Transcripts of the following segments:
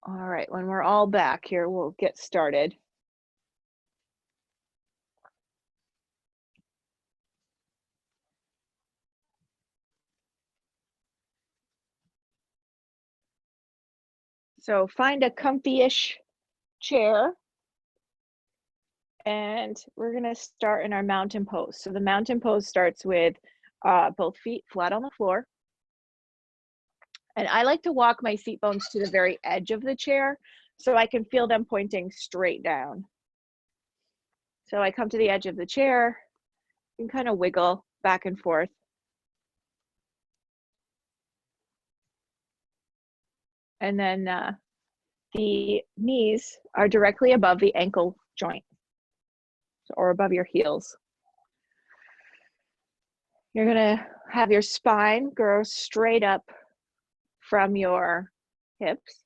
All right, when we're all back here, we'll get started. So find a comfy-ish chair, and we're gonna start in our mountain pose. So the mountain pose starts with both feet flat on the floor. And I like to walk my seat bones to the very edge of the chair so I can feel them pointing straight down. So I come to the edge of the chair and kind of wiggle back and forth. And then the knees are directly above the ankle joint or above your heels. You're gonna have your spine grow straight up from your hips.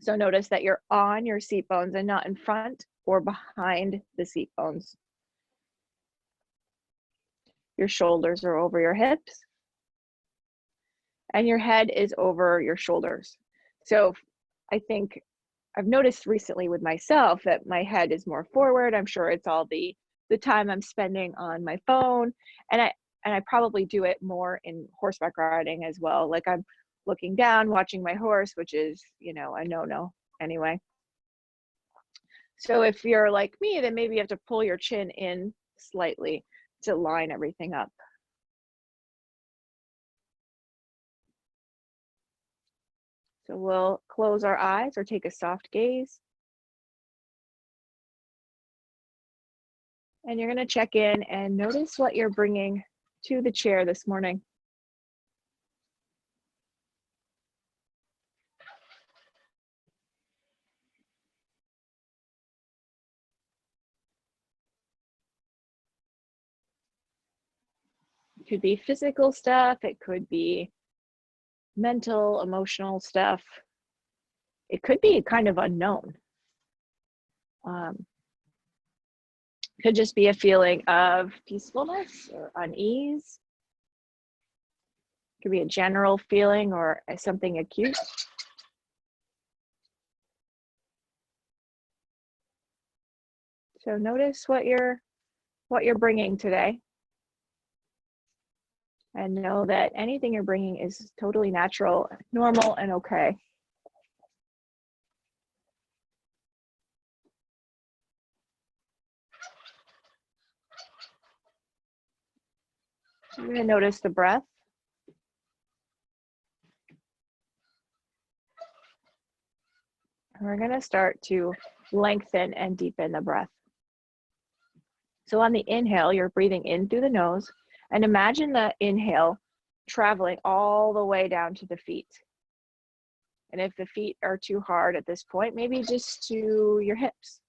So notice that you're on your seat bones and not in front or behind the seat bones. Your shoulders are over your hips and your head is over your shoulders. So I think I've noticed recently with myself that my head is more forward. I'm sure it's all the time I'm spending on my phone, and I probably do it more in horseback riding as well. Like I'm looking down, watching my horse, which is, you know, a no-no anyway. So if you're like me, then maybe you have to pull your chin in slightly to line everything up. So we'll close our eyes or take a soft gaze. And you're going to check in and notice what you're bringing to the chair this morning. It could be physical stuff. It could be mental, emotional stuff. It could be kind of unknown. Could just be a feeling of peacefulness or unease. Could be a general feeling or something acute. So notice what you're bringing today, and know that anything you're bringing is totally natural, normal, and okay. You're going to notice the breath. And we're going to start to lengthen and deepen the breath. So on the inhale, you're breathing in through the nose, and imagine the inhale traveling all the way down to the feet. And if the feet are too hard at this point, maybe just to your hips.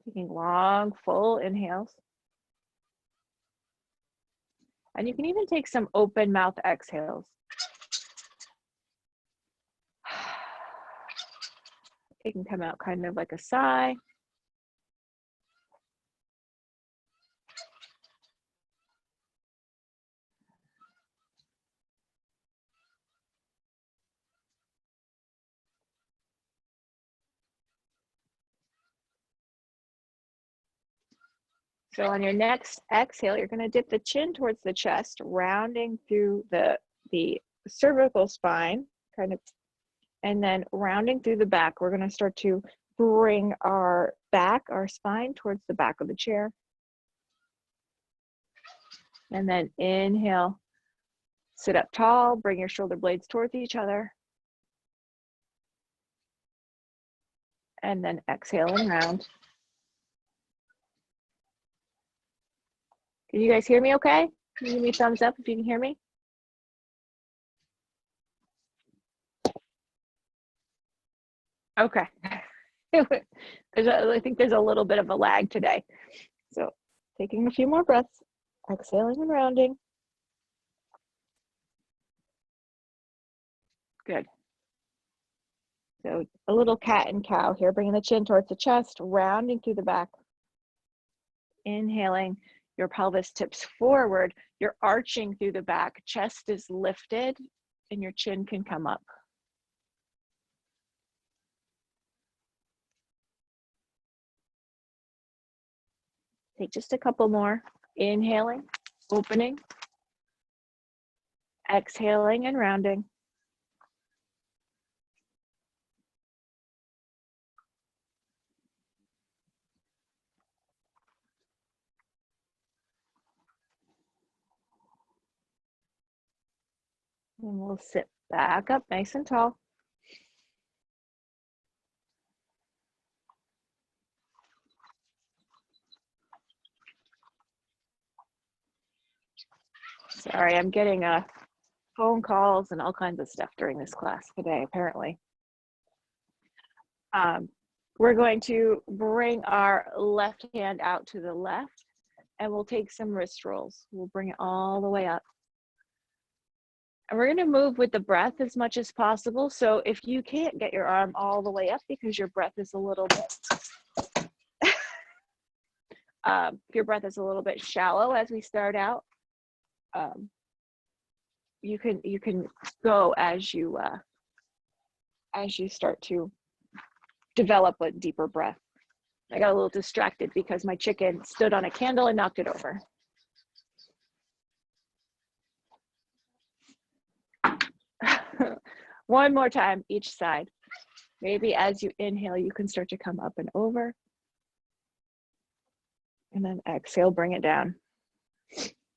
Taking long, full inhales. And you can even take some open mouth exhales. It can come out kind of like a sigh. So on your next exhale, you're going to dip the chin towards the chest, rounding through the cervical spine, kind of, and then rounding through the back. We're going to start to bring our spine towards the back of the chair. And then inhale, sit up tall, bring your shoulder blades towards each other. And then exhale and round. Can you guys hear me okay? Can you give me a thumbs up if you can hear me? Okay. I think there's a little bit of a lag today. So taking a few more breaths, exhaling and rounding. Good. So a little cat and cow here, bringing the chin towards the chest, rounding through the back. Inhaling, your pelvis tips forward, you're arching through the back, chest is lifted, and your chin can come up. Take just a couple more. Inhaling, opening, exhaling and rounding. And we'll sit back up nice and tall. Sorry, I'm getting phone calls and all kinds of stuff during this class today, apparently. We're going to bring our left hand out to the left, and we'll take some wrist rolls. We'll bring it all the way up. And we're going to move with the breath as much as possible. So if you can't get your arm all the way up because your breath is a little bit, if your breath is a little bit shallow as we start out, you can go as you start to develop a deeper breath. I got a little distracted because my chicken stood on a candle and knocked it over. One more time, each side. Maybe as you inhale, you can start to come up and over. And then exhale, bring it down.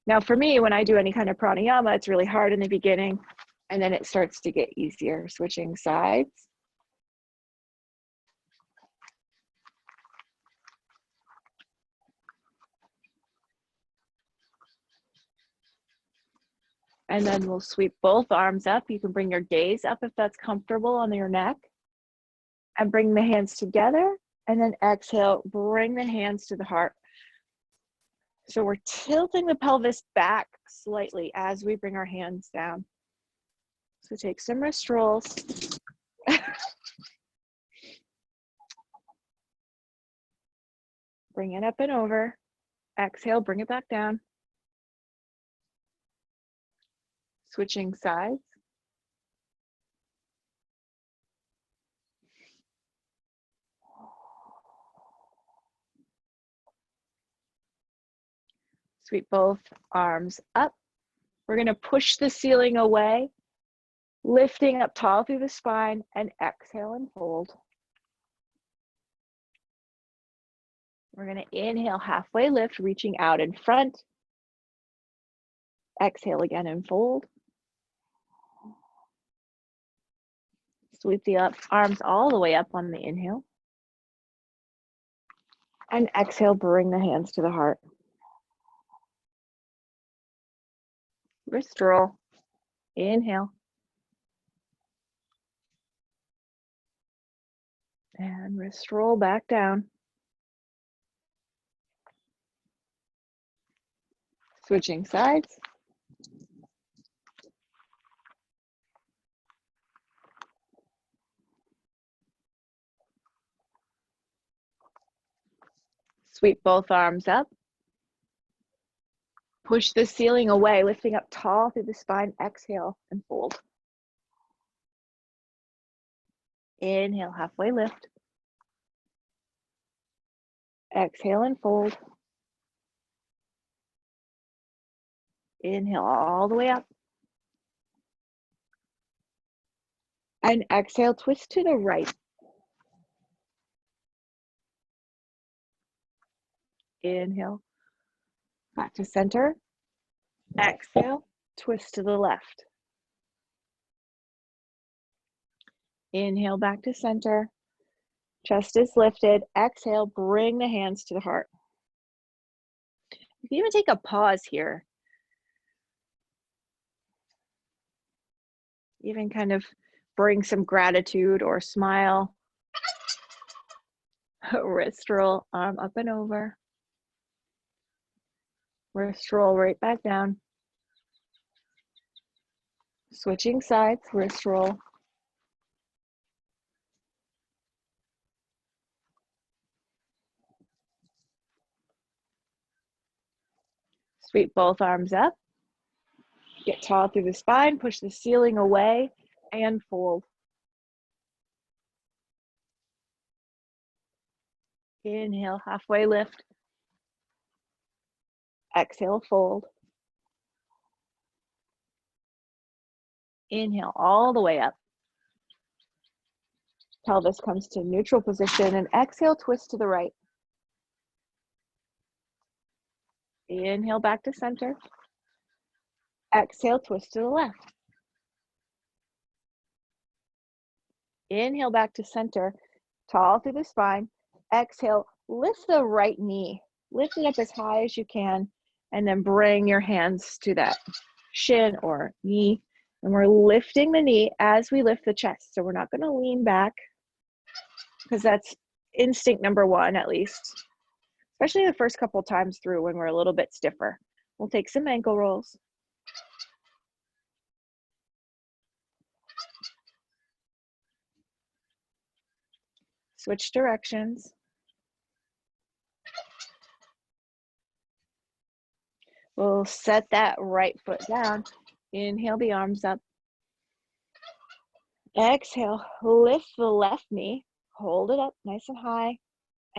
Now for me, when I do any kind of pranayama, it's really hard in the beginning, and then it starts to get easier. Switching sides. And then we'll sweep both arms up. You can bring your gaze up if that's comfortable on your neck. And bring the hands together. And then exhale, bring the hands to the heart. So we're tilting the pelvis back slightly as we bring our hands down. So take some wrist rolls. Bring it up and over. Exhale, bring it back down. Switching sides. Sweep both arms up. We're going to push the ceiling away, lifting up tall through the spine, and exhale and fold. We're going to inhale, halfway lift, reaching out in front. Exhale again and fold. Sweep the arms all the way up on the inhale. And exhale, bring the hands to the heart. Wrist roll. Inhale. And wrist roll back down. Switching sides. Sweep both arms up. Push the ceiling away, lifting up tall through the spine. Exhale and fold. Inhale, halfway lift. Exhale and fold. Inhale all the way up. And exhale, twist to the right. Inhale, back to center. Exhale, twist to the left. Inhale, back to center. Chest is lifted. Exhale, bring the hands to the heart. You can even take a pause here. Even kind of bring some gratitude or smile. Wrist roll, arm up and over. Wrist roll right back down. Switching sides, wrist roll. Sweep both arms up. Get tall through the spine, push the ceiling away, and fold. Inhale, halfway lift. Exhale, fold. Inhale all the way up. Pelvis comes to neutral position, and exhale, twist to the right. Inhale back to center. Exhale, twist to the left. Inhale back to center, tall through the spine. Exhale, lift the right knee. Lift it up as high as you can, and then bring your hands to that shin or knee. And we're lifting the knee as we lift the chest. So we're not going to lean back, because that's instinct number one, at least, especially the first couple times through when we're a little bit stiffer. We'll take some ankle rolls. Switch directions. We'll set that right foot down. Inhale the arms up. Exhale, lift the left knee. Hold it up nice and high.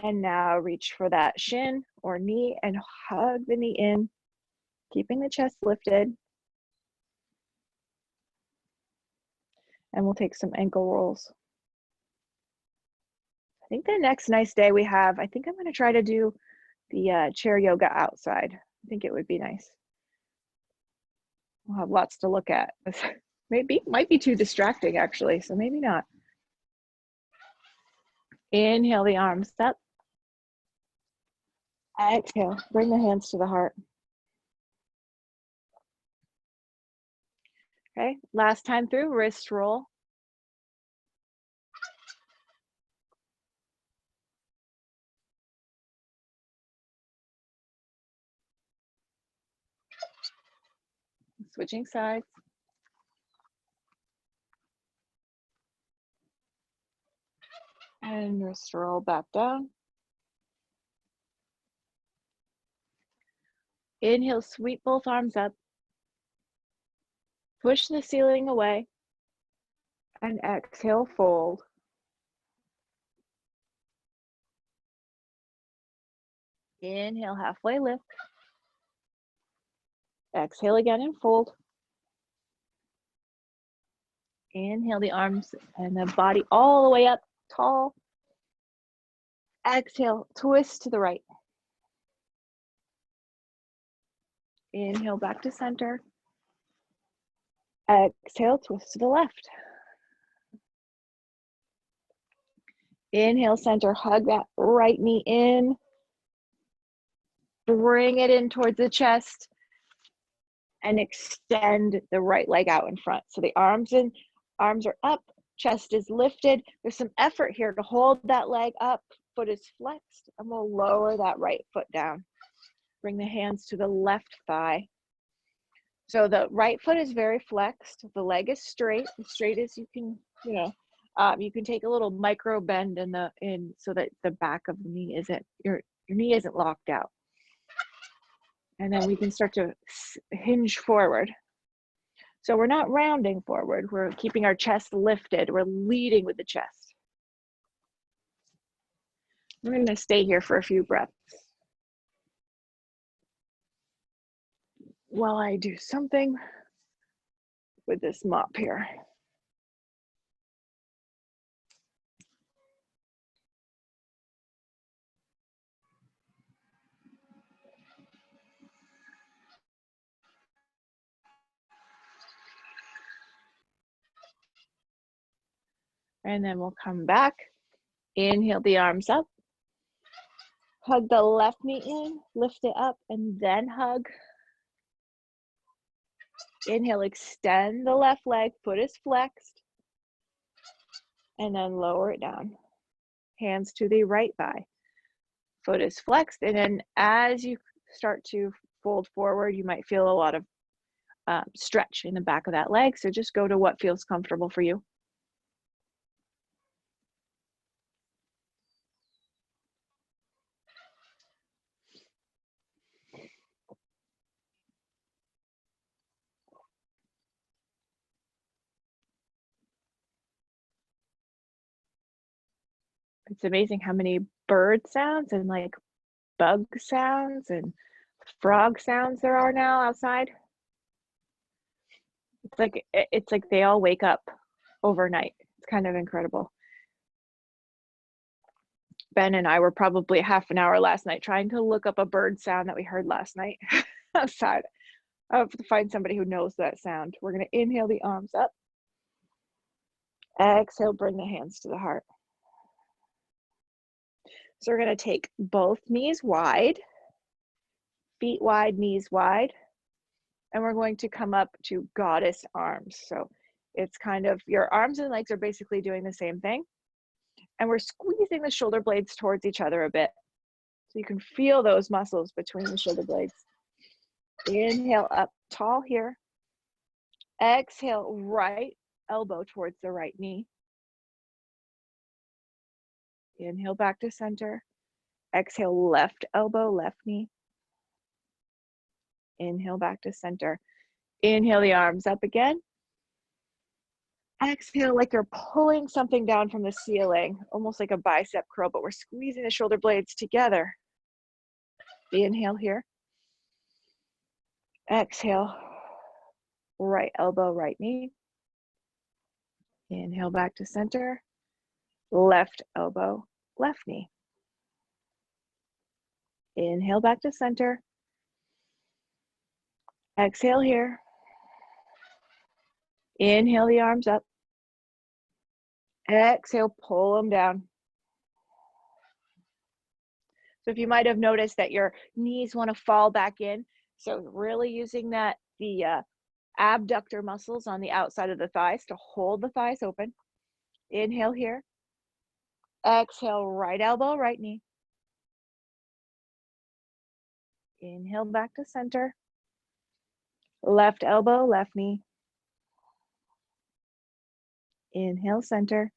And now reach for that shin or knee and hug the knee in, keeping the chest lifted. And we'll take some ankle rolls. I think the next nice day we have, I think I'm going to try to do the chair yoga outside. I think it would be nice. We'll have lots to look at. Might be too distracting actually, so maybe not. Inhale the arms up. Exhale, bring the hands to the heart. Okay, last time through, wrist roll. Switching sides. And wrist roll back down. Inhale, sweep both arms up. Push the ceiling away. And exhale, fold. Inhale, halfway lift. Exhale again and fold. Inhale the arms and the body all the way up, tall. Exhale, twist to the right. Inhale back to center. Exhale, twist to the left. Inhale, center, hug that right knee in. Bring it in towards the chest and extend the right leg out in front. So the arms are up, chest is lifted. There's some effort here to hold that leg up, foot is flexed, and we'll lower that right foot down. Bring the hands to the left thigh. So the right foot is very flexed, the leg is straight, as straight as you can, you can take a little micro bend in so that the back of the knee isn't, your knee isn't locked out. And then we can start to hinge forward. So we're not rounding forward, we're keeping our chest lifted, we're leading with the chest. We're going to stay here for a few breaths while I do something with this mop here. And then we'll come back, inhale the arms up, hug the left knee in, lift it up, and then hug. Inhale, extend the left leg, foot is flexed, and then lower it down. Hands to the right thigh, foot is flexed, and then as you start to fold forward, you might feel a lot of stretch in the back of that leg, so just go to what feels comfortable for you. It's amazing how many bird sounds and like bug sounds and frog sounds there are now outside. It's like they all wake up overnight. It's kind of incredible. Ben and I were probably half an hour last night trying to look up a bird sound that we heard last night outside. I have to find somebody who knows that sound. We're going to inhale the arms up. Exhale, bring the hands to the heart. So we're going to take both knees wide, feet wide, knees wide, and we're going to come up to goddess arms. So it's kind of, your arms and legs are basically doing the same thing. And we're squeezing the shoulder blades towards each other a bit. So you can feel those muscles between the shoulder blades. Inhale up tall here. Exhale, right elbow towards the right knee. Inhale back to center. Exhale, left elbow, left knee. Inhale back to center. Inhale the arms up again. Exhale like you're pulling something down from the ceiling, almost like a bicep curl, but we're squeezing the shoulder blades together. Inhale here. Exhale, right elbow, right knee. Inhale back to center. Left elbow, left knee. Inhale back to center. Exhale here. Inhale the arms up. Exhale, pull them down. So if you might have noticed that your knees want to fall back in, so really using the abductor muscles on the outside of the thighs to hold the thighs open. Inhale here. Exhale, right elbow, right knee. Inhale back to center. Left elbow, left knee. Inhale, center.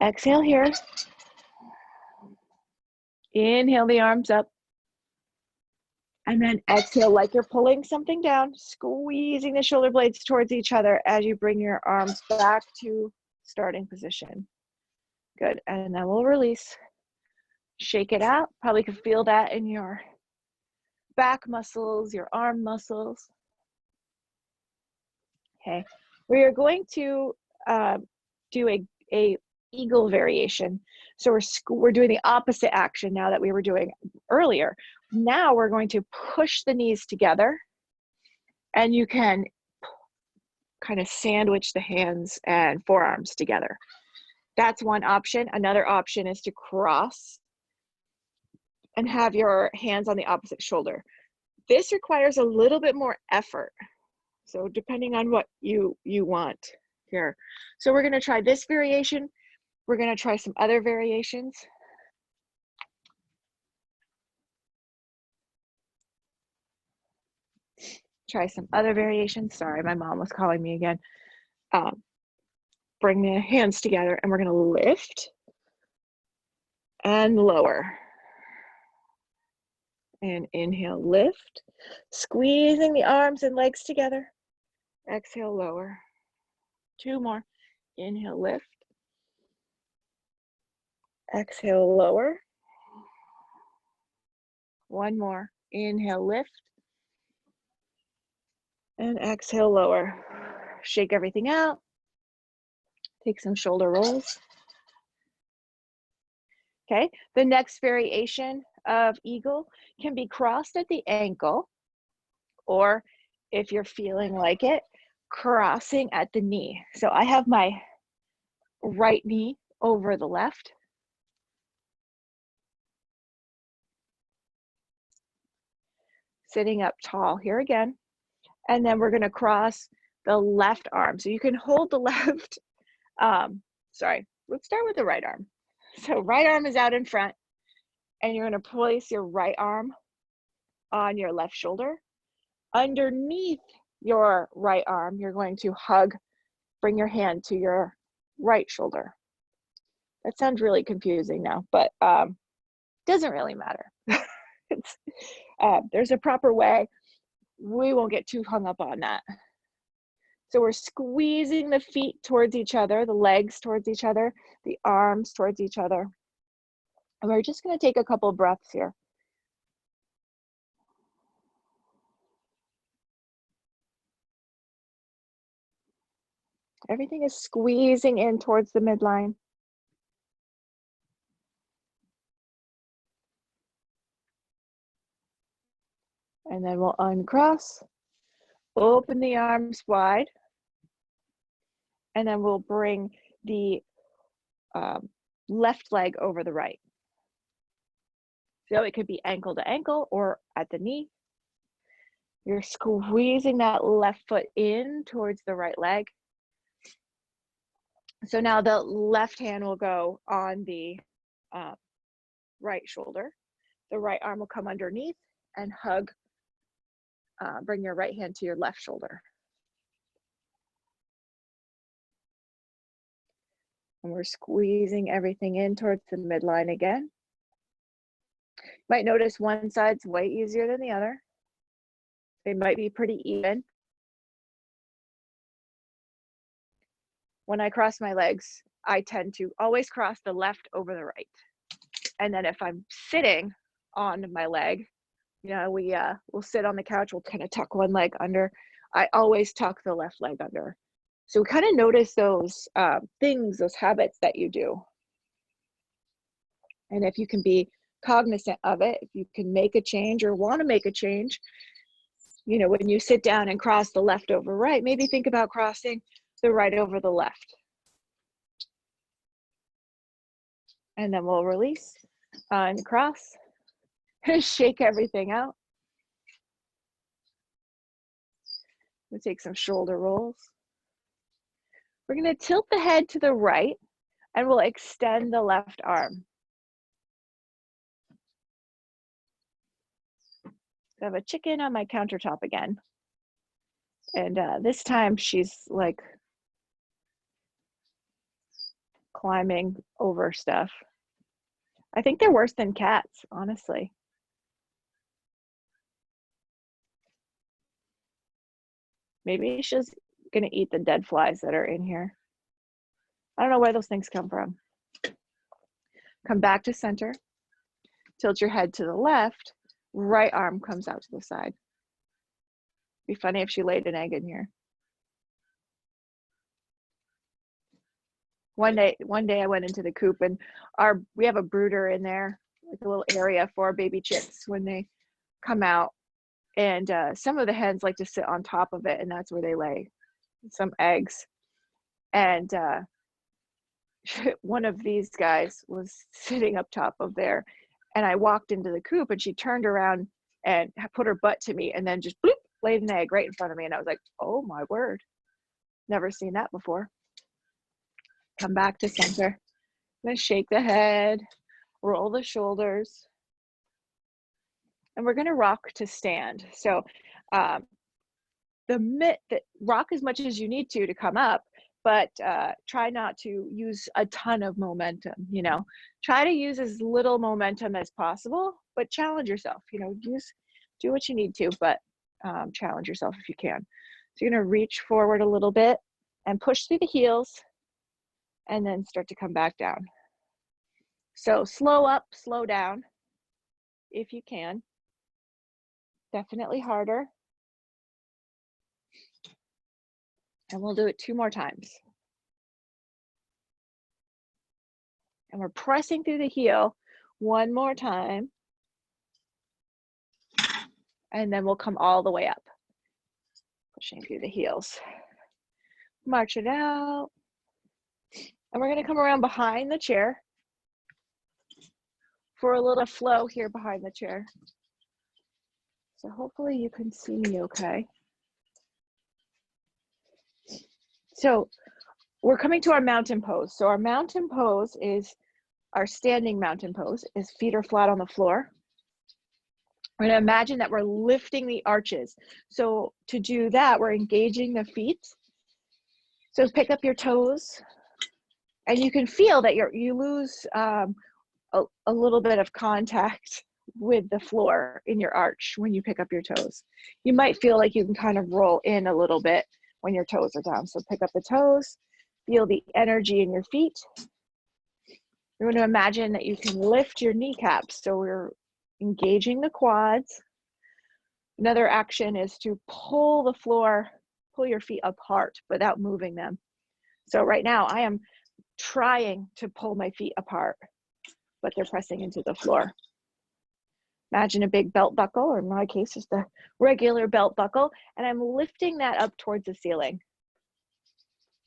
Exhale here. Inhale the arms up. And then exhale like you're pulling something down, squeezing the shoulder blades towards each other as you bring your arms back to starting position. Good, and then we'll release. Shake it out. Probably can feel that in your back muscles, your arm muscles. Okay, we are going to do a eagle variation. So we're doing the opposite action now that we were doing earlier. Now we're going to push the knees together, and you can kind of sandwich the hands and forearms together. That's one option. Another option is to cross and have your hands on the opposite shoulder. This requires a little bit more effort. So depending on what you want here. So we're going to try this variation. We're going to try some other variations. Try some other variations. Sorry, my mom was calling me again. Bring the hands together, and we're going to lift and lower. And inhale, lift, squeezing the arms and legs together. Exhale, lower. Two more. Inhale, lift. Exhale, lower. One more. Inhale, lift. And exhale, lower. Shake everything out. Take some shoulder rolls. Okay, the next variation of eagle can be crossed at the ankle, or if you're feeling like it, crossing at the knee. So I have my right knee over the left. Sitting up tall here again. And then we're going to cross the left arm. So you can hold the left, let's start with the right arm. So right arm is out in front, and you're going to place your right arm on your left shoulder. Underneath your right arm, you're going to bring your hand to your right shoulder. That sounds really confusing now, but doesn't really matter. There's a proper way. We won't get too hung up on that. So we're squeezing the feet towards each other, the legs towards each other, the arms towards each other. And we're just going to take a couple breaths here. Everything is squeezing in towards the midline. And then we'll uncross, open the arms wide, and then we'll bring the left leg over the right. So it could be ankle to ankle or at the knee. You're squeezing that left foot in towards the right leg. So now the left hand will go on the right shoulder. The right arm will come underneath and hug. Bring your right hand to your left shoulder. And we're squeezing everything in towards the midline again. You might notice one side's way easier than the other. They might be pretty even. When I cross my legs, I tend to always cross the left over the right. And then if I'm sitting on my leg, you know, we'll sit on the couch, we'll kind of tuck one leg under. I always tuck the left leg under. So kind of notice those things, those habits that you do. And if you can be cognizant of it, if you can make a change or want to make a change, you know, when you sit down and cross the left over right, maybe think about crossing the right over the left. And then we'll release and cross. Shake everything out. We'll take some shoulder rolls. We're going to tilt the head to the right and we'll extend the left arm. I have a chicken on my countertop again. And this time she's like climbing over stuff. I think they're worse than cats, honestly. Maybe she's gonna eat the dead flies that are in here. I don't know where those things come from. Come back to center. Tilt your head to the left. Right arm comes out to the side. Be funny if she laid an egg in here. One day I went into the coop and we have a brooder in there, like a little area for baby chicks when they come out. And some of the hens like to sit on top of it, and that's where they lay some eggs. And one of these guys was sitting up top of there, and I walked into the coop and she turned around and put her butt to me and then just bloop, laid an egg right in front of me. And I was like, oh my word, never seen that before. Come back to center. Then shake the head, roll the shoulders. And we're gonna rock to stand. So rock as much as you need to come up, but try not to use a ton of momentum, you know. Try to use as little momentum as possible, but challenge yourself, you know, do what you need to, but challenge yourself if you can. So you're gonna reach forward a little bit and push through the heels and then start to come back down. So slow up, slow down if you can. Definitely harder. And we'll do it 2 more times. And we're pressing through the heel 1 more time. And then we'll come all the way up. Pushing through the heels. March it out. And we're gonna come around behind the chair for a little flow here behind the chair. So hopefully you can see me okay. So we're coming to our mountain pose. So our mountain pose is our standing mountain pose, is feet are flat on the floor. We're gonna imagine that we're lifting the arches. So to do that, we're engaging the feet. So pick up your toes and you can feel that you lose a little bit of contact with the floor in your arch when you pick up your toes. You might feel like you can kind of roll in a little bit, when your toes are down. So pick up the toes, feel the energy in your feet. You're going to imagine that you can lift your kneecaps. So we're engaging the quads. Another action is to pull the floor, pull your feet apart without moving them. So right now I am trying to pull my feet apart, but they're pressing into the floor. Imagine a big belt buckle, or in my case, just a regular belt buckle, and I'm lifting that up towards the ceiling.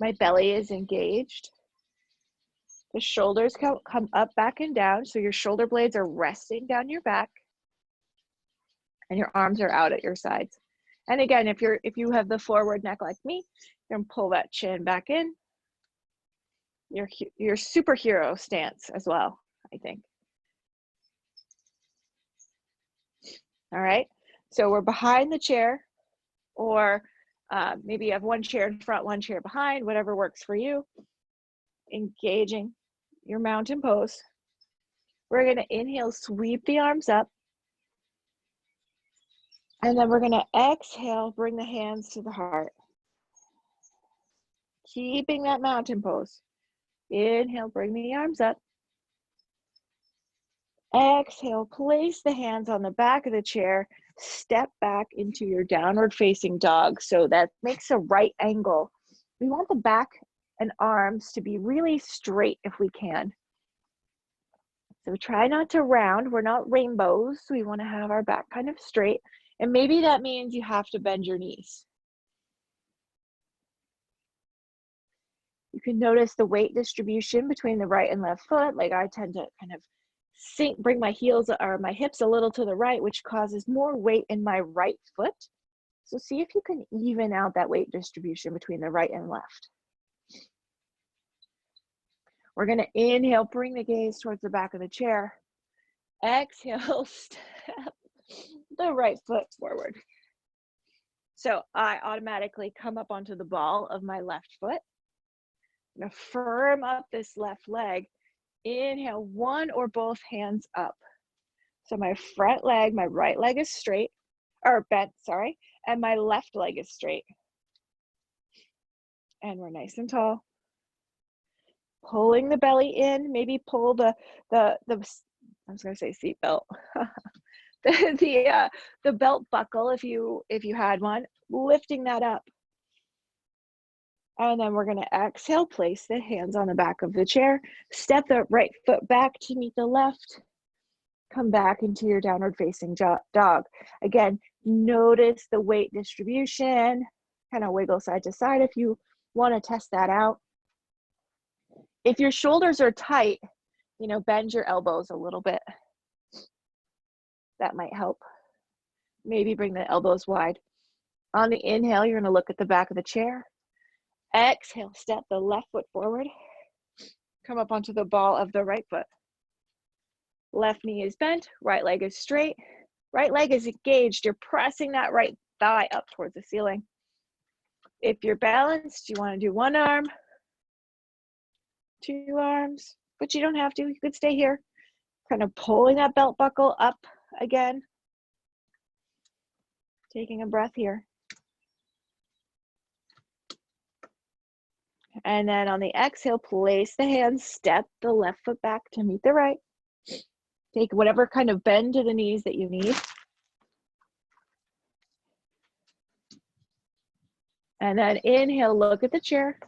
My belly is engaged. The shoulders come up, back, and down, so your shoulder blades are resting down your back, and your arms are out at your sides. And again, if you have the forward neck like me, you can pull that chin back in. Your superhero stance as well, I think. All right, so we're behind the chair, or maybe you have one chair in front, one chair behind, whatever works for you. Engaging your mountain pose. We're going to inhale, sweep the arms up. And then we're going to exhale, bring the hands to the heart. Keeping that mountain pose. Inhale, bring the arms up. Exhale, place the hands on the back of the chair. Step back into your downward facing dog. So that makes a right angle. We want the back and arms to be really straight if we can. So try not to round. We're not rainbows. We want to have our back kind of straight. And maybe that means you have to bend your knees. You can notice the weight distribution between the right and left foot. Like I tend to kind of bring my heels or my hips a little to the right, which causes more weight in my right foot. So see if you can even out that weight distribution between the right and left. We're going to inhale, bring the gaze towards the back of the chair. Exhale, step the right foot forward. So I automatically come up onto the ball of my left foot. I'm going to firm up this left leg. Inhale, one or both hands up. So my front leg, my right leg is straight, or bent, sorry, and my left leg is straight. And we're nice and tall. Pulling the belly in, maybe pull the I was going to say seat belt. the belt buckle if you had one, lifting that up. And then we're going to exhale, place the hands on the back of the chair, step the right foot back to meet the left, come back into your downward facing dog. Again, notice the weight distribution, kind of wiggle side to side if you want to test that out. If your shoulders are tight, bend your elbows a little bit. That might help. Maybe bring the elbows wide. On the inhale, you're going to look at the back of the chair. Exhale, step the left foot forward. Come up onto the ball of the right foot. Left knee is bent, right leg is straight. Right leg is engaged. You're pressing that right thigh up towards the ceiling. If you're balanced, you want to do one arm, two arms, but you don't have to. You could stay here. Kind of pulling that belt buckle up again. Taking a breath here. And then on the exhale, place the hands, step the left foot back to meet the right. Take whatever kind of bend to the knees that you need. And then inhale, look at the chair.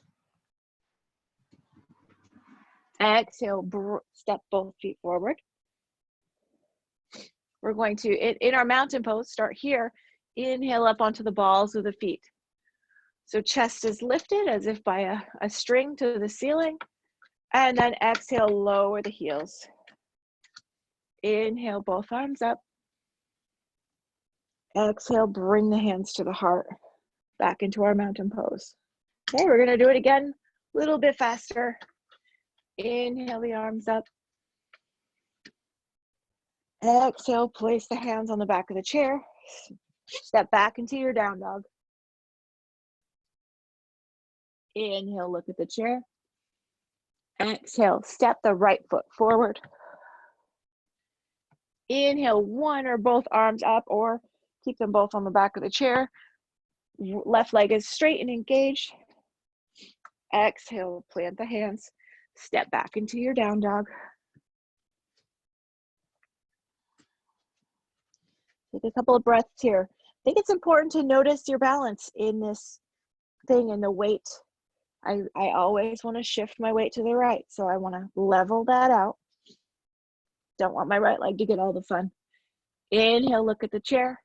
Exhale, step both feet forward. We're going to, in our mountain pose, start here. Inhale up onto the balls of the feet. So chest is lifted as if by a string to the ceiling. And then exhale, lower the heels. Inhale, both arms up. Exhale, bring the hands to the heart. Back into our mountain pose. Okay, we're going to do it again a little bit faster. Inhale the arms up. Exhale, place the hands on the back of the chair. Step back into your down dog. Inhale, look at the chair. Exhale, step the right foot forward. Inhale, one or both arms up, or keep them both on the back of the chair. Left leg is straight and engaged. Exhale, plant the hands. Step back into your down dog. Take a couple of breaths here. I think it's important to notice your balance in this thing and the weight. I always want to shift my weight to the right, so I want to level that out. Don't want my right leg to get all the fun. Inhale, look at the chair.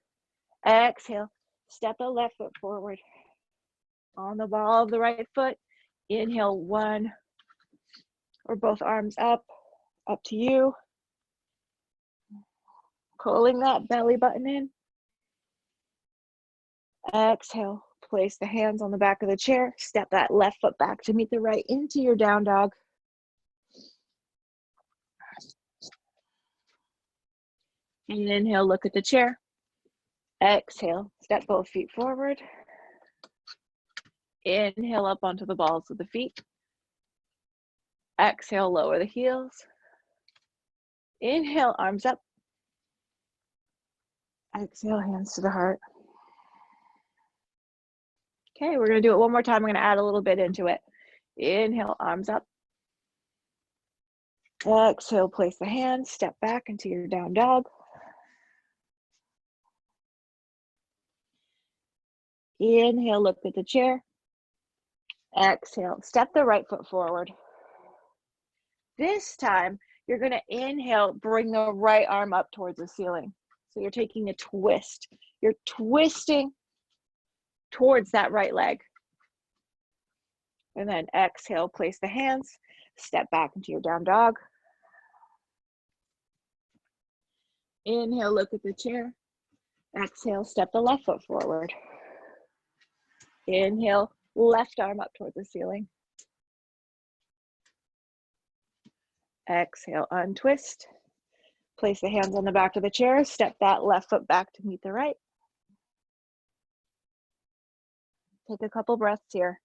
Exhale, step the left foot forward. On the ball of the right foot, inhale, one or both arms up to you. Pulling that belly button in. Exhale, place the hands on the back of the chair. Step that left foot back to meet the right into your down dog. Inhale, look at the chair. Exhale, step both feet forward. Inhale up onto the balls of the feet. Exhale, lower the heels. Inhale, arms up. Exhale, hands to the heart. Okay, we're going to do it one more time. I'm going to add a little bit into it. Inhale, arms up. Exhale, place the hands, step back into your down dog. Inhale, look at the chair. Exhale, step the right foot forward. This time, you're going to inhale, bring the right arm up towards the ceiling. So you're taking a twist. You're twisting towards that right leg. And then exhale, place the hands, step back into your down dog. Inhale, look at the chair. Exhale, step the left foot forward. Inhale, left arm up towards the ceiling. Exhale, untwist. Place the hands on the back of the chair. Step that left foot back to meet the right. Take a couple breaths here.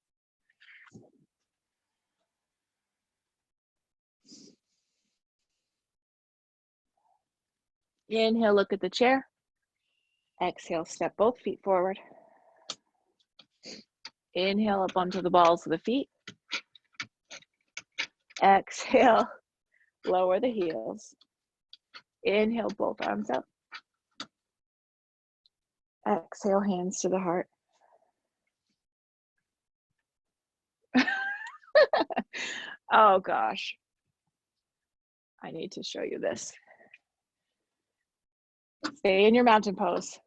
Inhale, look at the chair. Exhale, step both feet forward. Inhale up onto the balls of the feet. Exhale, lower the heels. Inhale, both arms up. Exhale, hands to the heart. Oh gosh. I need to show you this. Stay in your mountain pose.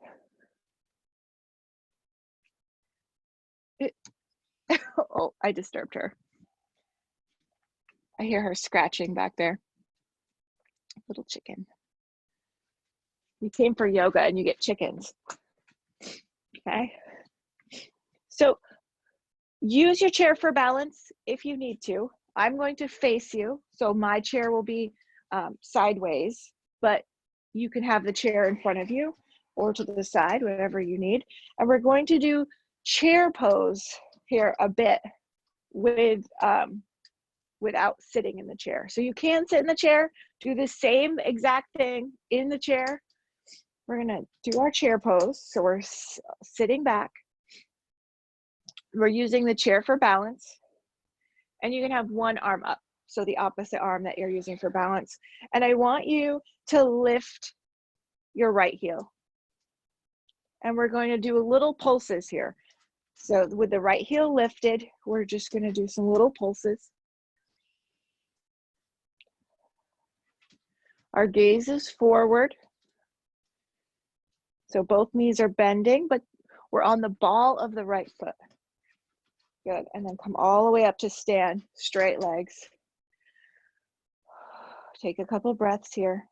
Oh, I disturbed her. I hear her scratching back there. Little chicken. You came for yoga and you get chickens. Okay. So use your chair for balance if you need to. I'm going to face you. So my chair will be sideways, but you can have the chair in front of you or to the side, whatever you need. And we're going to do chair pose here a bit with without sitting in the chair. So you can sit in the chair, do the same exact thing in the chair. We're gonna do our chair pose. So we're sitting back. We're using the chair for balance. And you can have one arm up. So the opposite arm that you're using for balance. And I want you to lift your right heel. And we're going to do little pulses here. So with the right heel lifted, we're just gonna do some little pulses. Our gaze is forward. So both knees are bending, but we're on the ball of the right foot. Good, and then come all the way up to stand, straight legs. Take a couple breaths here.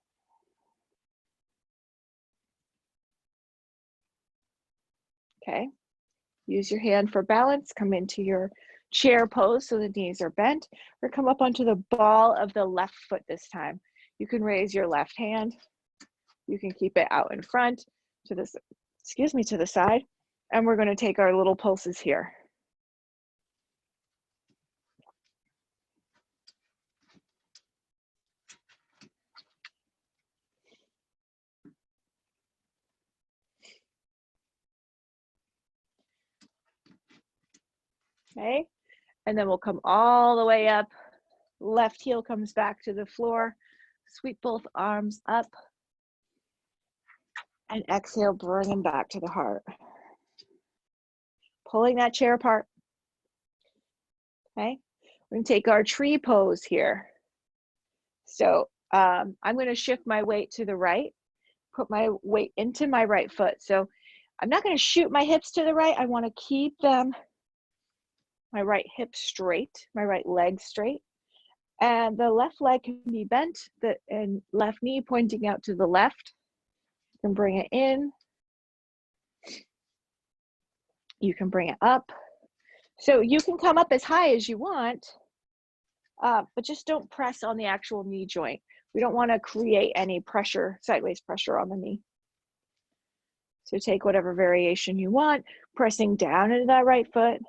Okay, use your hand for balance. Come into your chair pose so the knees are bent, or come up onto the ball of the left foot this time. You can raise your left hand. You can keep it out in front to this, to the side. And we're going to take our little pulses here. Okay, and then we'll come all the way up. Left heel comes back to the floor. Sweep both arms up. And exhale, bring them back to the heart. Pulling that chair apart. Okay, we're gonna take our tree pose here. So I'm gonna shift my weight to the right, put my weight into my right foot. So I'm not gonna shoot my hips to the right. I wanna keep them, my right hip straight, my right leg straight. And the left leg can be bent, and left knee pointing out to the left. You can bring it in. You can bring it up. So you can come up as high as you want, but just don't press on the actual knee joint. We don't want to create any pressure, sideways pressure on the knee. So take whatever variation you want, pressing down into that right foot.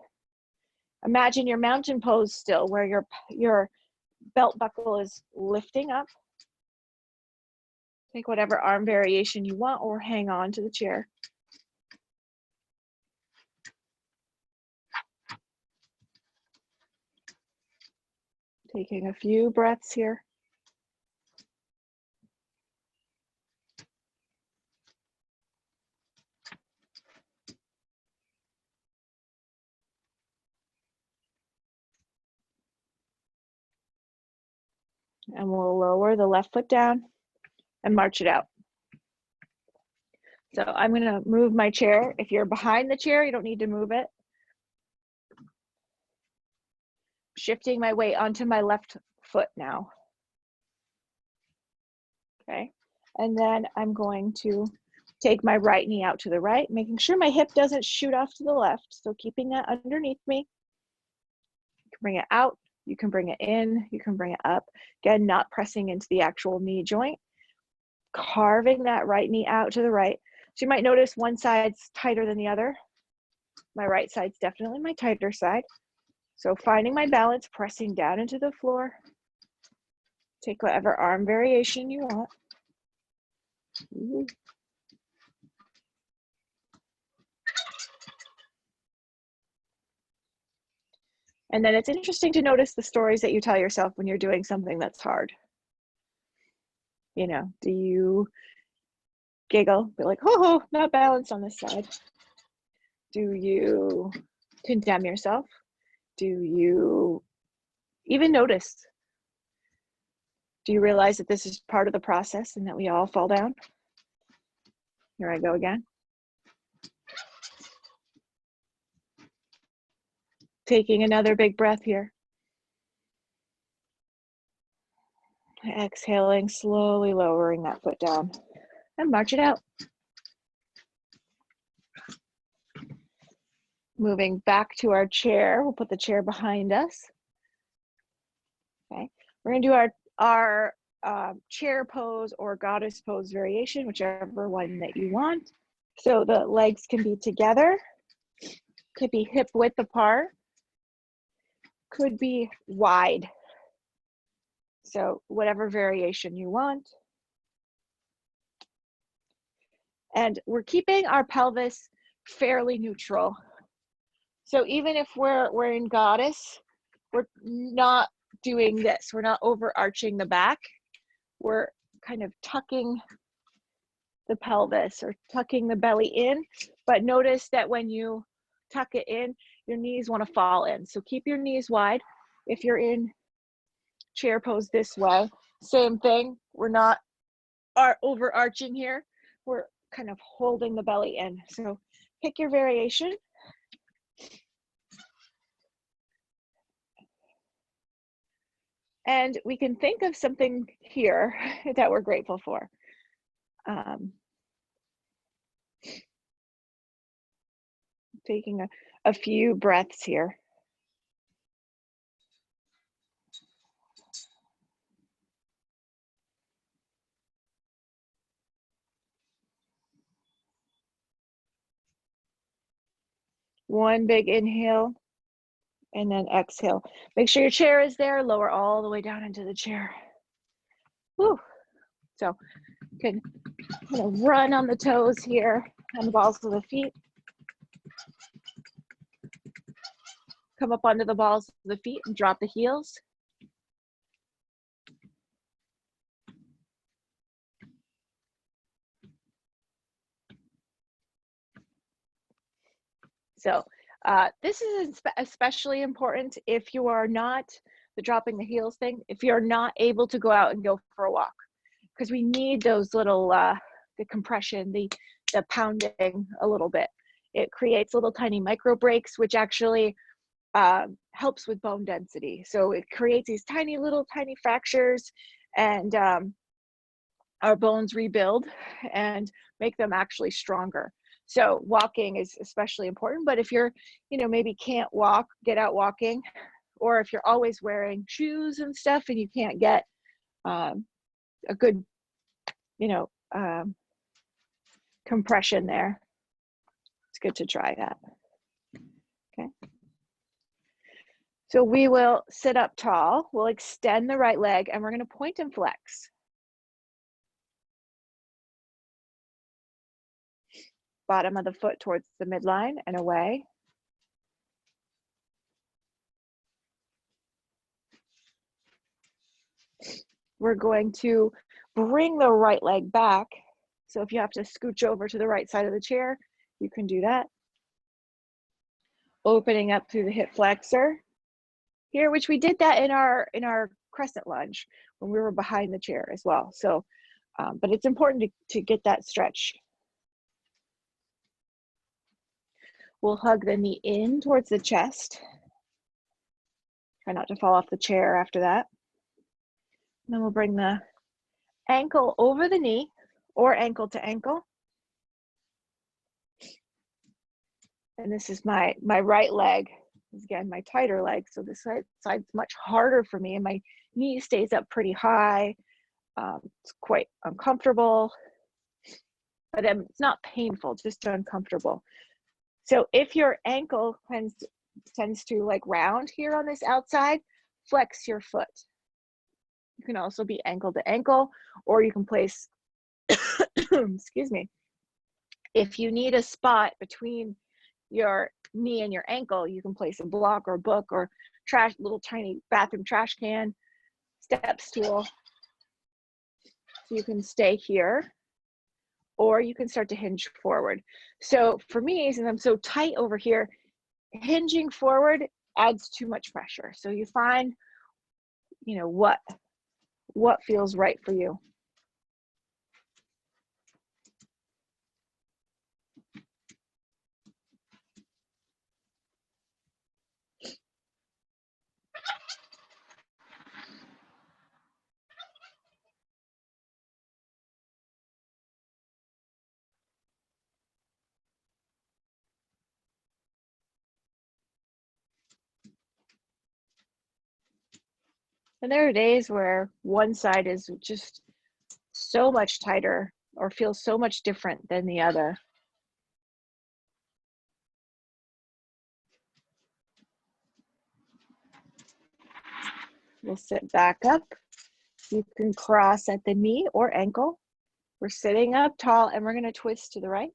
Imagine your mountain pose still, where your belt buckle is lifting up. Take whatever arm variation you want, or hang on to the chair. Taking a few breaths here. And we'll lower the left foot down and march it out. So I'm gonna move my chair. If you're behind the chair, you don't need to move it. Shifting my weight onto my left foot now. Okay, and then I'm going to take my right knee out to the right, making sure my hip doesn't shoot off to the left. So keeping that underneath me. You can bring it out, you can bring it in, you can bring it up. Again, not pressing into the actual knee joint. Carving that right knee out to the right. So you might notice one side's tighter than the other. My right side's definitely my tighter side. So finding my balance, pressing down into the floor. Take whatever arm variation you want. And then it's interesting to notice the stories that you tell yourself when you're doing something that's hard. You know, do you giggle, be like, oh, not balanced on this side? Do you condemn yourself? Do you even notice? Do you realize that this is part of the process and that we all fall down? Here I go again. Taking another big breath here. Exhaling, slowly lowering that foot down and march it out. Moving back to our chair, we'll put the chair behind us. Okay, we're gonna do our chair pose or goddess pose variation, whichever one that you want. So the legs can be together, could be hip width apart, could be wide. So whatever variation you want. And we're keeping our pelvis fairly neutral. So even if we're in goddess, we're not doing this. We're not overarching the back. We're kind of tucking the pelvis or tucking the belly in. But notice that when you tuck it in, your knees want to fall in. So keep your knees wide. If you're in chair pose this way, same thing. We're not overarching here. We're kind of holding the belly in. So pick your variation. And we can think of something here that we're grateful for. Taking a few breaths here. One big inhale and then exhale. Make sure your chair is there. Lower all the way down into the chair. Woo. So you can kind of run on the toes here, on the balls of the feet. Come up onto the balls of the feet and drop the heels. So this is especially important if you are not, the dropping the heels thing, if you're not able to go out and go for a walk, because we need those little, the compression, the pounding a little bit. It creates little tiny micro breaks, which actually helps with bone density. So it creates these tiny fractures, and our bones rebuild and make them actually stronger. So walking is especially important, but if you're, maybe can't walk, get out walking, or if you're always wearing shoes and stuff and you can't get a good, compression there, it's good to try that. Okay. So we will sit up tall, we'll extend the right leg, and we're going to point and flex. Bottom of the foot towards the midline and away. We're going to bring the right leg back. So if you have to scooch over to the right side of the chair, you can do that. Opening up through the hip flexor here, which we did that in our crescent lunge when we were behind the chair as well. So, but it's important to get that stretch. We'll hug the knee in towards the chest. Try not to fall off the chair after that. And then we'll bring the ankle over the knee or ankle to ankle. And this is my right leg, again, my tighter leg. So this side's much harder for me, and my knee stays up pretty high. It's quite uncomfortable, but it's not painful, just uncomfortable. So if your ankle tends to like round here on this outside, flex your foot. You can also be ankle to ankle, or you can place, excuse me, if you need a spot between your knee and your ankle, you can place a block or a book or little tiny bathroom trash can, step stool. So you can stay here, or you can start to hinge forward. So for me, since I'm so tight over here, hinging forward adds too much pressure. So you find, what feels right for you. And there are days where one side is just so much tighter or feels so much different than the other. We'll sit back up. You can cross at the knee or ankle. We're sitting up tall, and we're going to twist to the right.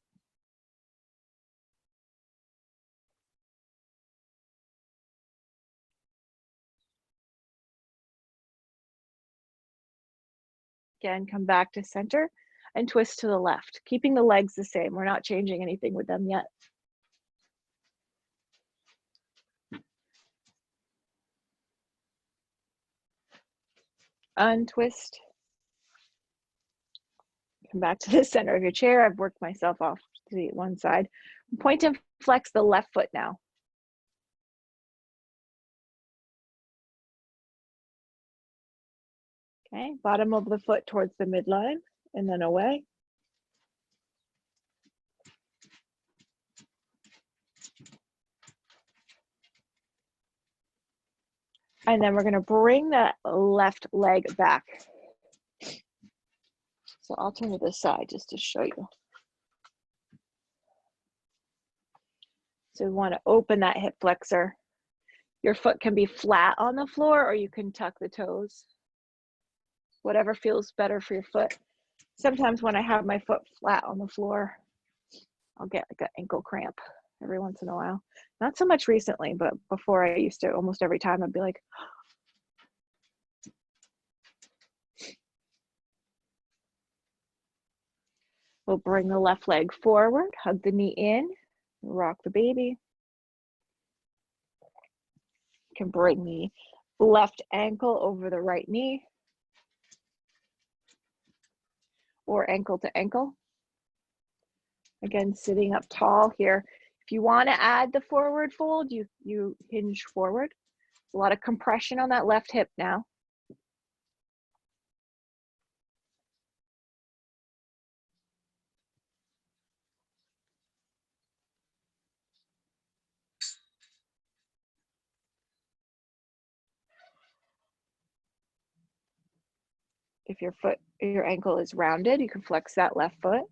Again, come back to center and twist to the left, keeping the legs the same. We're not changing anything with them yet. Untwist. Come back to the center of your chair. I've worked myself off to the one side. Point and flex the left foot now. Okay, bottom of the foot towards the midline and then away. And then we're going to bring the left leg back. So I'll turn to this side just to show you. So we want to open that hip flexor. Your foot can be flat on the floor, or you can tuck the toes. Whatever feels better for your foot. Sometimes when I have my foot flat on the floor, I'll get like an ankle cramp every once in a while. Not so much recently, but before I used to, almost every time I'd be like, we'll bring the left leg forward, hug the knee in, rock the baby. You can bring the left ankle over the right knee or ankle to ankle. Again, sitting up tall here. If you want to add the forward fold, you hinge forward. A lot of compression on that left hip now. If your ankle is rounded, you can flex that left foot.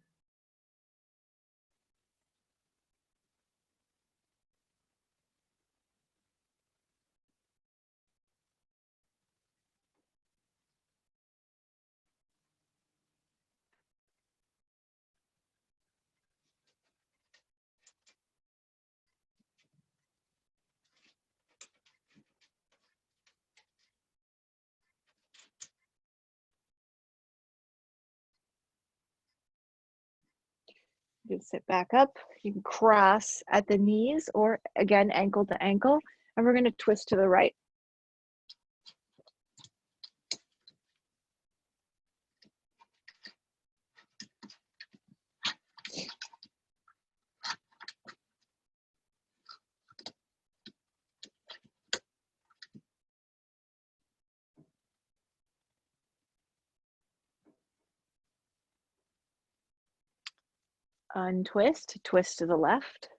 You can sit back up. You can cross at the knees or again, ankle to ankle. And we're going to twist to the right. Untwist, twist to the left.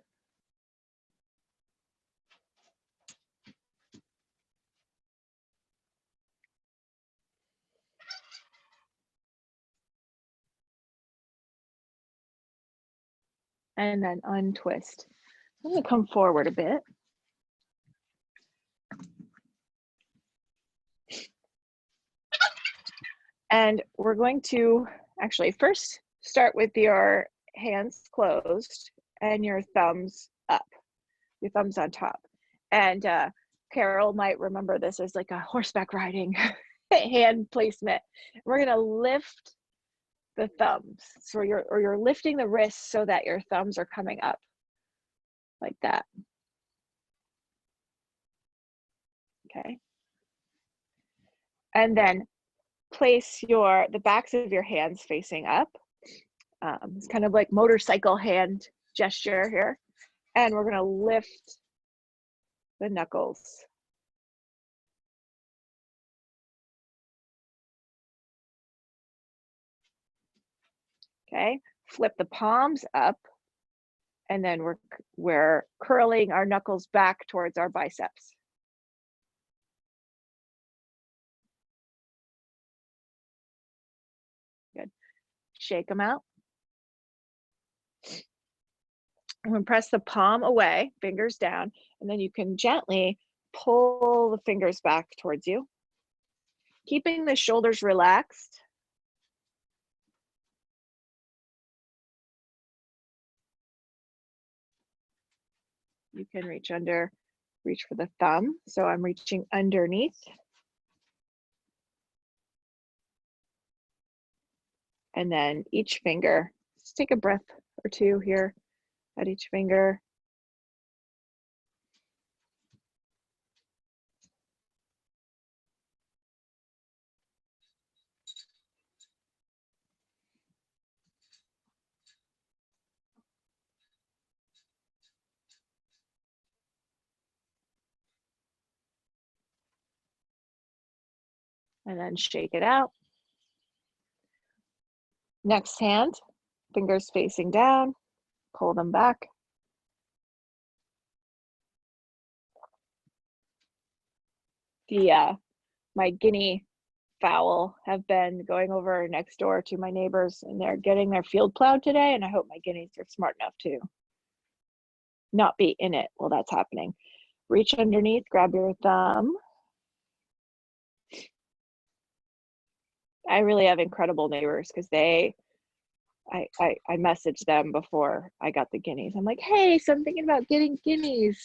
And then untwist. I'm going to come forward a bit. And we're going to actually first start with your hands closed and your thumbs up, your thumbs on top. And Carol might remember this as like a horseback riding hand placement. We're going to lift the thumbs. So you're lifting the wrists so that your thumbs are coming up like that. Okay. And then place the backs of your hands facing up. It's kind of like motorcycle hand gesture here. And we're going to lift the knuckles. Okay, flip the palms up, and then we're curling our knuckles back towards our biceps. Good. Shake them out. I'm going to press the palm away, fingers down, and then you can gently pull the fingers back towards you, keeping the shoulders relaxed. You can reach for the thumb. So I'm reaching underneath. And then each finger, just take a breath or two here at each finger. And then shake it out. Next hand, fingers facing down, pull them back. My guinea fowl have been going over next door to my neighbors, and they're getting their field plowed today, and I hope my guineas are smart enough to not be in it while that's happening. Reach underneath, grab your thumb. I really have incredible neighbors because they I messaged them before I got the guineas. I'm like, hey, so I'm thinking about getting guineas.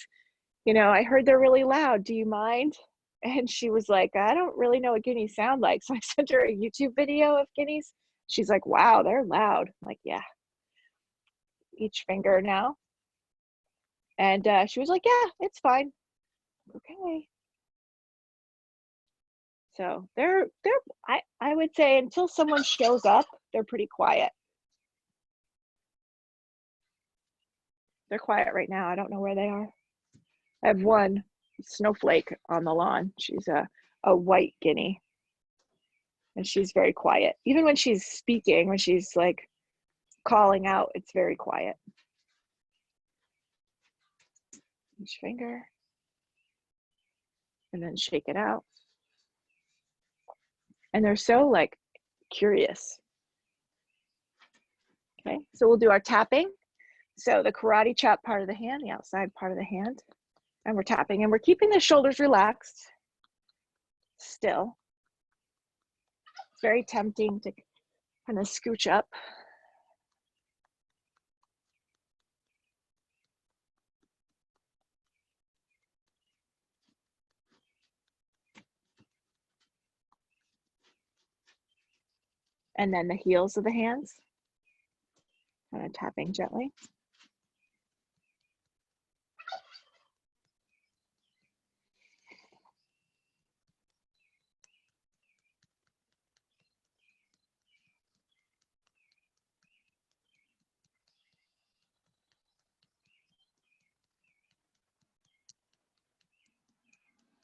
You know, I heard they're really loud. Do you mind? And she was like, I don't really know what guineas sound like. So I sent her a YouTube video of guineas. She's like, wow, they're loud. I'm like, yeah, each finger now. And she was like, yeah, it's fine. Okay. So I would say until someone shows up, they're pretty quiet. They're quiet right now. I don't know where they are. I have one snowflake on the lawn. She's a white guinea. And she's very quiet. Even when she's speaking, when she's like calling out, it's very quiet. Each finger. And then shake it out. And they're so like curious. Okay, so we'll do our tapping. So the karate chop part of the hand, the outside part of the hand. And we're tapping and we're keeping the shoulders relaxed still. It's very tempting to kind of scooch up. And then the heels of the hands, kind of tapping gently.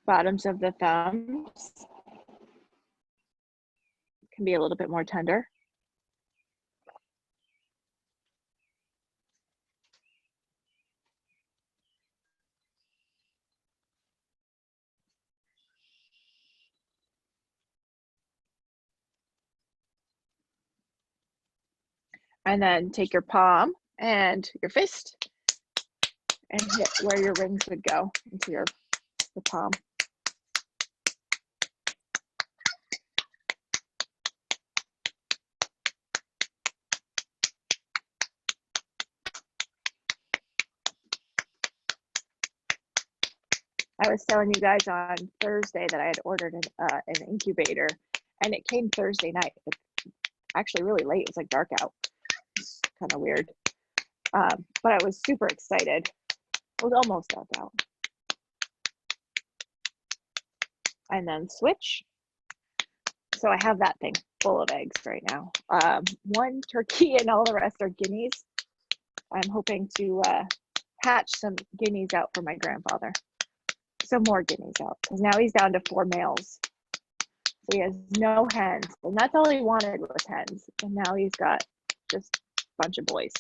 Bottoms of the thumbs can be a little bit more tender. And then take your palm and your fist and hit where your rings would go into the palm. I was telling you guys on Thursday that I had ordered an incubator, and it came Thursday night. Actually, really late. It was like dark out. It's kind of weird. But I was super excited. It was almost dark out. And then switch. So I have that thing full of eggs right now. One turkey and all the rest are guineas. I'm hoping to hatch some guineas out for my grandfather. Some more guineas out, because now he's down to 4 males. So he has no hens, and that's all he wanted was hens. And now he's got just a bunch of boys.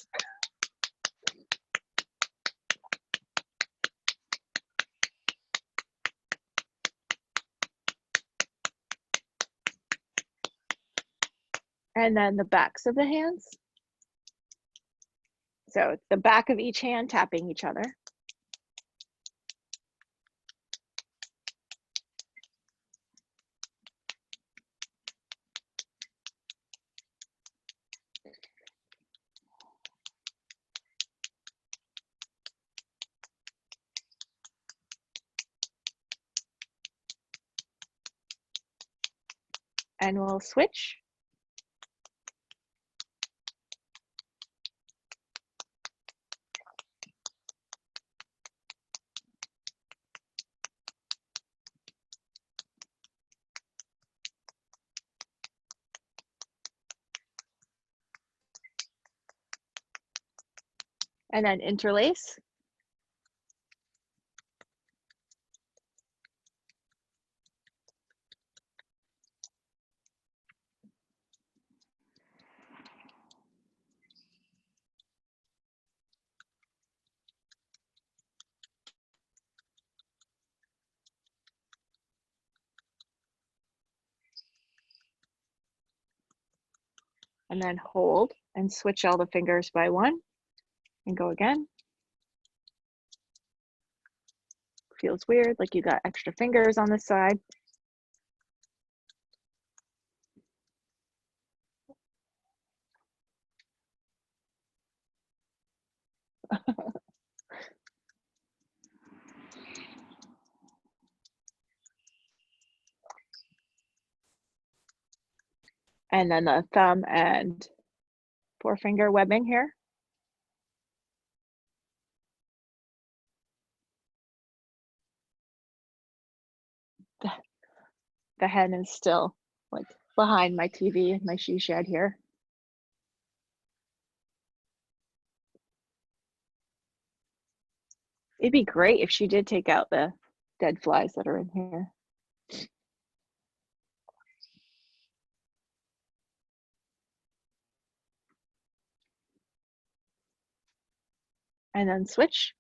And then the backs of the hands. So it's the back of each hand tapping each other. And we'll switch. And then interlace. And then hold and switch all the fingers by one and go again. Feels weird, like you got extra fingers on this side. And then the thumb and forefinger webbing here. The hen is still like behind my TV, my she shed here. It'd be great if she did take out the dead flies that are in here. And then switch.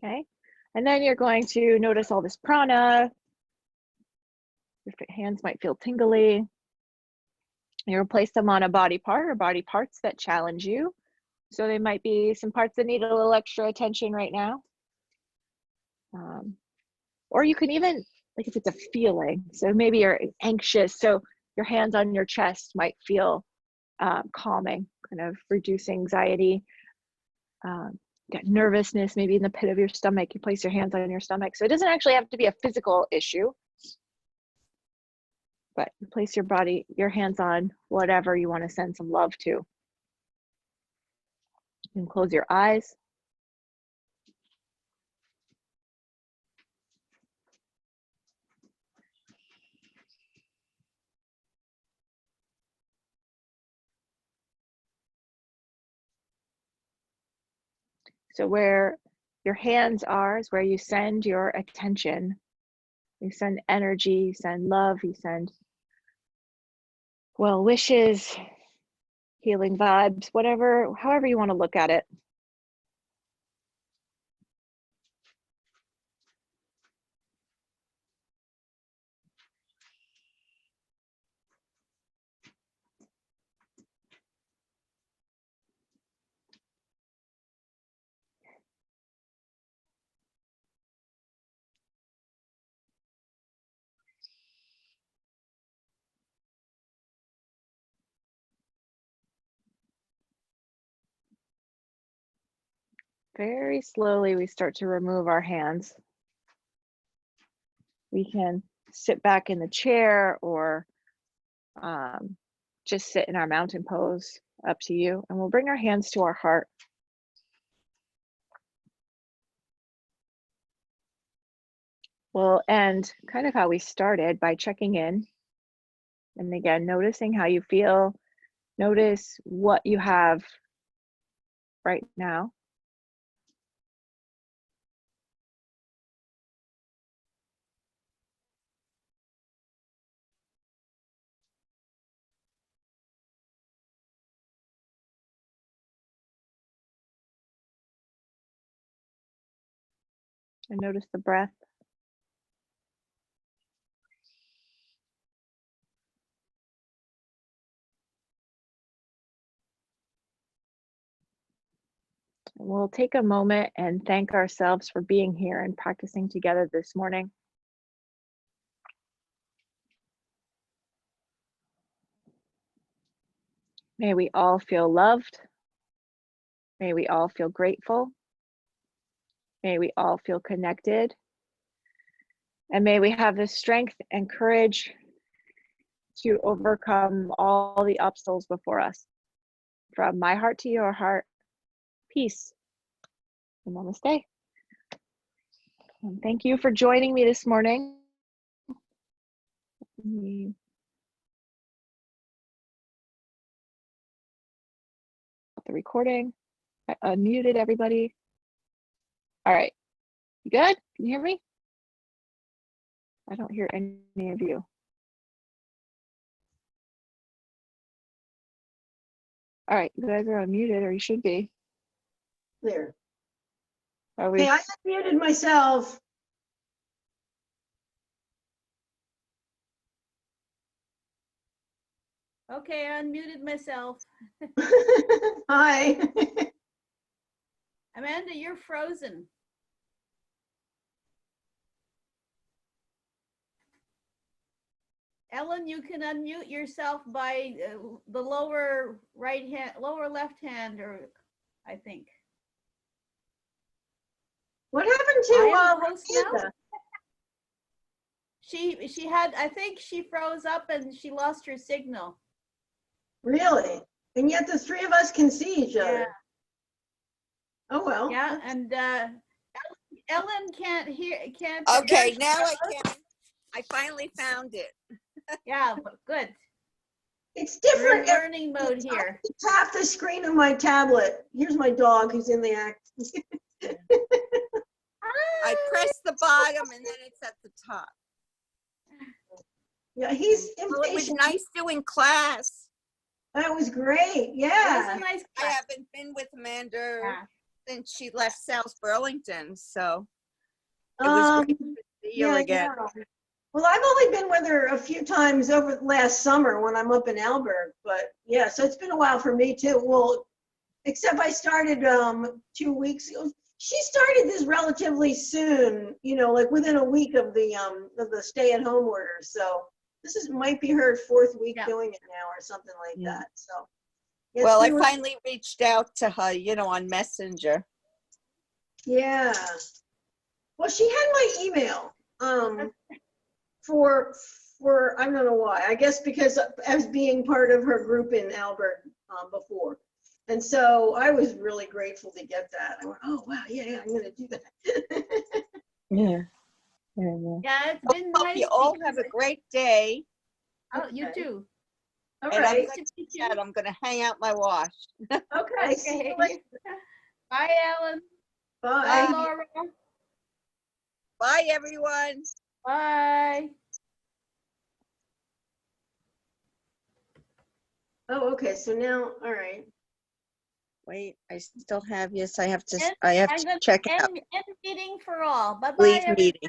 Okay, and then you're going to notice all this prana. Your hands might feel tingly. You place them on a body part or body parts that challenge you. So they might be some parts that need a little extra attention right now. Or you can even, like if it's a feeling, so maybe you're anxious, so your hands on your chest might feel calming, kind of reduce anxiety. Got nervousness, maybe in the pit of your stomach, you place your hands on your stomach. So it doesn't actually have to be a physical issue, but you place your hands on whatever you want to send some love to. You can close your eyes. So where your hands are is where you send your attention. You send energy, you send love, you send well wishes, healing vibes, whatever, however you want to look at it. Very slowly, we start to remove our hands. We can sit back in the chair or just sit in our mountain pose, up to you. And we'll bring our hands to our heart. We'll end kind of how we started by checking in. And again, noticing how you feel. Notice what you have right now. And notice the breath. And we'll take a moment and thank ourselves for being here and practicing together this morning. May we all feel loved. May we all feel grateful. May we all feel connected. And may we have the strength and courage to overcome all the obstacles before us. From my heart to your heart, peace. And namaste. And thank you for joining me this morning. The recording. I unmuted everybody. All right. You good? Can you hear me? I don't hear any of you. All right, you guys are unmuted, or you should be. There. Are we? Hey, I unmuted myself. Okay, I unmuted myself. Hi. Amanda, you're frozen. Ellen, you can unmute yourself by the lower right hand, lower left hand, or I think. What happened I am to the host now. Amanda? She had, I think she froze up and she lost her signal. Really? And yet the three of us can see each Yeah. other. Oh, well. Yeah, and Ellen can't hear, can't. Okay, now I can. I finally found it. Yeah, good. It's We're in different. learning mode here. Tap the screen of my tablet. Here's my dog who's in the act. I press the bottom and then it's at the top. Yeah, he's Well, it was impatient. nice doing class. That was great. It was Yeah. a nice I class. haven't been with Amanda Yeah. since she left South Burlington, so it was great to see you again. yeah. Well, I've only been with her a few times over last summer when I'm up in Alberg, but yeah, so it's been a while for me too. Well, except I started 2 weeks ago. She started this relatively soon, you know, like within a week of the stay-at-home order. So this might be her 4th week Yeah. doing it now or something like Yeah. that. So yeah, Well, I it's been- finally reached out to her, on Messenger. yeah. Well, she had my email for I don't know why. I guess because as being part of her group in Alberg before. And so I was really grateful to get that. I went, oh, wow, yeah, I'm going to do that. Yeah. Yeah, it's been Hope nice. you all because have a great day. Oh, you Okay. too. All And I'm right. going to I'm going to hang out my wash. Okay. See you later. Bye, Ellen. Bye. Bye, Laura. Bye, everyone. Bye. Oh, okay. So now, all right. Wait, I still have, yes, I have to I'm check out. End meeting for all. Bye-bye, Leave everybody. meeting.